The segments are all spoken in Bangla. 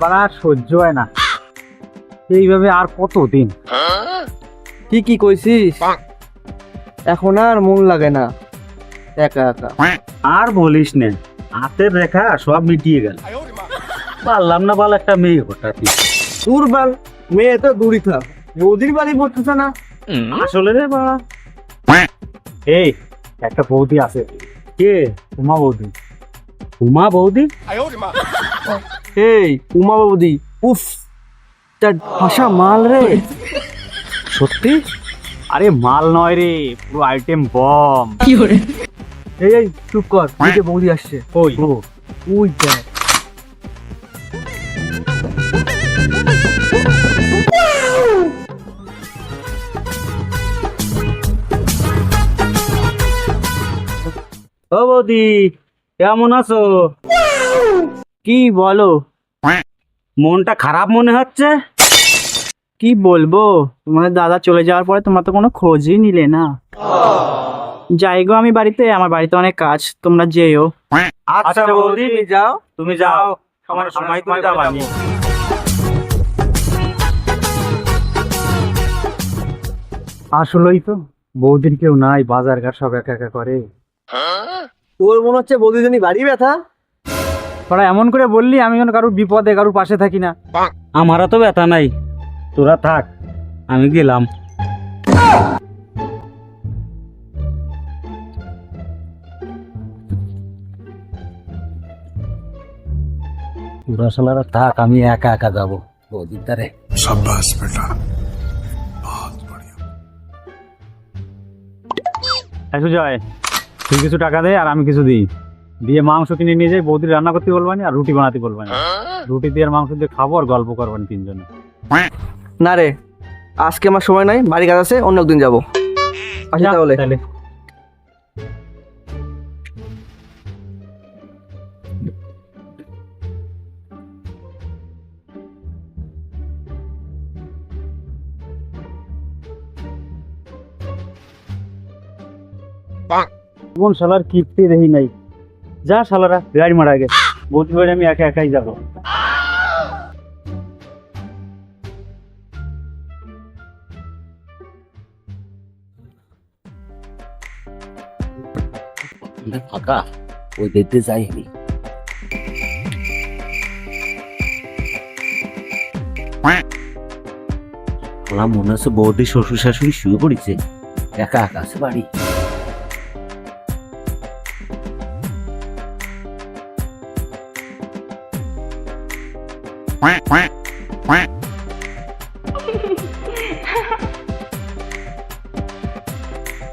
বাড়া আর সহ্য হয় না, এইভাবে আর কতদিন। কি কইছিস? এখন আর মন লাগে না একা একা। আর বলিস না, হাতের রেখা সব মিটিয়ে গেল। পারলাম না বল একটা মেয়ে হঠাৎ। দূর বাল, মেয়ে তো দূরই থাক, বৌদির বাড়ি পড়তেছে না। আসলে রে বাবা, এই একটা বৌদি আছে। কে? উমা বৌদি। উমা বৌদি? এই উমা বৌদি, উফ, তার ভাষা মাল রে। সত্যি? আরে মাল নয় রে, পুরো আইটেম বম। এই চুপ কর, ওই যে বৌদি আসছে। ওই ওই দেখ। ও বৌদি, কেমন আছো? কি বলো? মনটা খারাপ মনে হচ্ছে। কি বলবো, তোমাদের দাদা চলে যাওয়ার পরে তোমরা তো কোনো খোঁজই নিলে না। যাই গো, আমি বাড়িতে, আমার বাড়িতে অনেক কাজ, তোমরা যেও। আচ্ছা বৌদি, যাও। তুমি যাও, আমার সময় তুমি যাবানি। আসলেই তো বৌদির কেউ নাই, বাজার ঘাট সব একা একা করে। তোর মনে হচ্ছে বৌদির জন্য বাড়ি ব্যথা? তোরা এমন করে বললি, আমি যেন কারোর বিপদে কারোর পাশে থাকি না। আমারও তো ব্যথা নাই, তোরা থাক, আমি গেলাম। তোরা শালারা থাক, আমি একা একা যাবো বৌদির দ্বারে। शाबाश बेटा, बहुत बढ़िया। সুজয়, তুই কিছু টাকা দে আর আমি কিছু দিই, দিয়ে মাংস কিনে নিয়ে যাই, বৌদির রান্না করতে বলবানি আর রুটি বানাতে বলবানি। রুটি দিয়ে আর মাংস দিয়ে খাবো আর গল্প করবানি তিনজনে। না রে, আজকে আমার সময় নাই, বাড়ি কাজ আছে, অন্য একদিন যাবো। আসি তাহলে। কোন শালার কিপ্তি দেখি নাই। যা শালারা গাড়ি মারা গেছে, বৌদি বাড়ি আমি একা একাই যাবো। ফাঁকা, ওই দেখতে যাই আমি। আমার মনে হচ্ছে বৌদি শ্বশুর শাশুড়ি শুয়ে পড়েছে, একা একা আছে বাড়ি।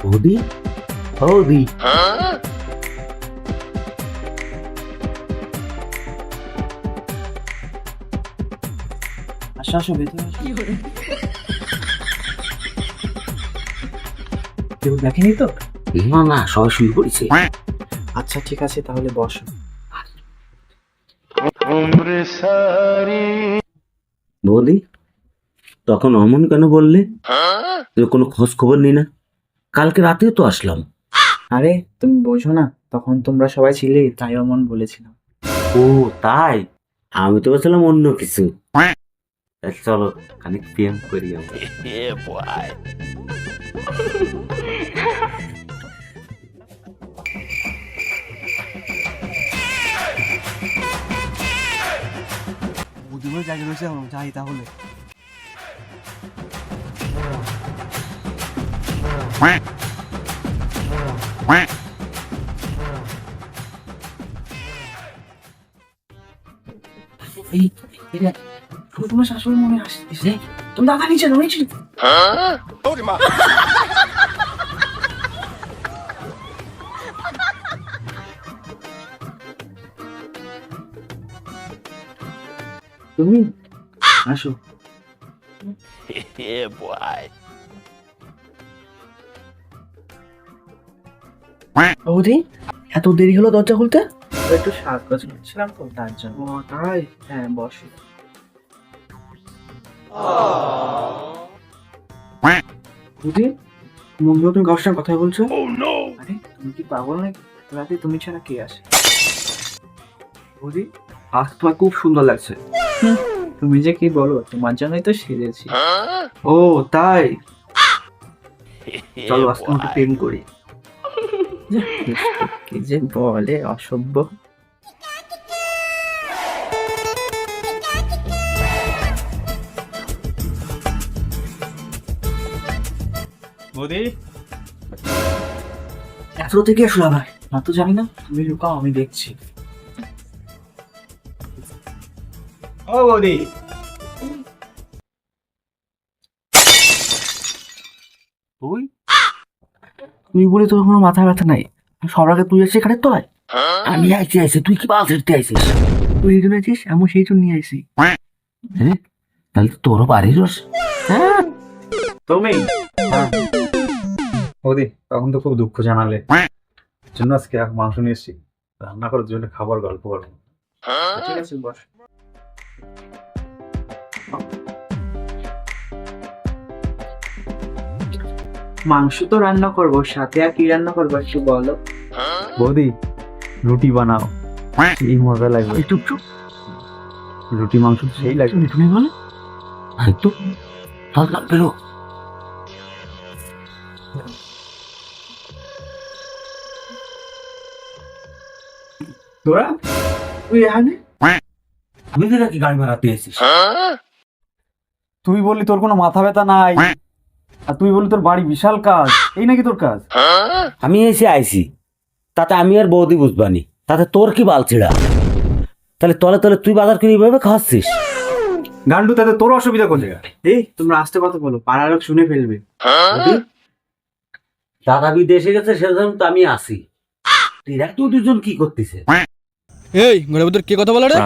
বৌদি, বৌদি, আসো আসো, ভেতরে আসো। কেউ দেখেনি তো? না না, সবাই শুয়ে পড়েছে। আচ্ছা ঠিক আছে, তাহলে বসো। বৌদি, তখন অমন কেন বললে? তুই কোনো খোঁজ খবর নি না? কালকে রাতেও তো আসলাম। আরে তুমি বোঝো না, তখন তোমরা সবাই ছিলে, তাই অমন বলেছিলাম। ও তাই, আমি তো বলছিলাম অন্য কিছু। চলো খানিক প্রেম করি আমরা। বুধবার জায়গা রয়েছে, যাই তাহলে। তোমার শাশুড়ি মনে আসছে, তুমি দাদা নিচে নিচে। তুমি আসো। বৌদি, এত দেরি হলো দরজা খুলতে? একটু সাজগোজ করছিলাম তো, তার জন্য। তাই? হ্যাঁ, বসো। বৌদি, মনে হলো তুমি কারোর সঙ্গে কথা বলছো। আরে তুমি কি পাগল নাকি? এত রাতে তুমি ছাড়া কে আসে? বৌদি, আজ তোমার খুব সুন্দর লাগছে। তুমি যে কি বলো, তোমার জন্যই তো সেরেছি। ও তাই, চলো আজকে আমাকে প্রেম করি। কি যে বলে, অসভ্য। বৌদি এত থেকে আসলো আবার, না তো জানি না, তুমি লুকাও, আমি দেখছি। ও বৌদি, তুই তুই বলে তোর কোনো মাথা ব্যথা নাই? সবার আগে তুই এসে খাটের তলায়? আমি আইছি তুই কি বাল ছেড়তে আইছিস? তুই এখানে আছিস, আমি সেই জন্য নিয়ে আইসি। হ্যাঁ, তাহলে তো তোরও বাড়ির রস। হ্যাঁ তুমি বৌদি তখন তো খুব দুঃখ জানালে, জন্য আজকে এক মাংস নিয়ে এসেছি, রান্না করার জন্য খাবার গল্প করবো। ঠিক আছে, বস। মাংস তো রান্না করবো, সাথে আর কি রান্না করবো একটু বলো। বৌদি রুটি বানাও, এই মজা লাগবে। চুপ চুপ, রুটি মাংস তো সেই লাগবে। তুমি বলো। হ্যাঁ তো চল না বেরো। তোরা তুই এখানে? আমি তো নাকি গাড়ি মারাতে এসেছিস? তুই বললি তোর কোনো মাথা ব্যথা নাই, আর তুই বললি তোর বাড়ি বিশাল কাজ, এই নাকি তোর কাজ? আমি এসে আইছি, তাতে আমি আর বৌদি বুঝবানি, তাতে তোর কি বাল ছিড়া? তাহলে তলে তলে তুই বাজার করে এইভাবে খাচ্ছিস? গান্ডু, তাতে তোর অসুবিধা কোন জায়গায়? এই তোমরা আস্তে কথা বলো, পাড়ার লোক শুনে ফেলবে। দাদা বিদেশে গেছে সেজন্য তো আমি আসি। এরা তো দুজন কি করতেছে? এই ঘরের ভিতর কে কথা বলে রে?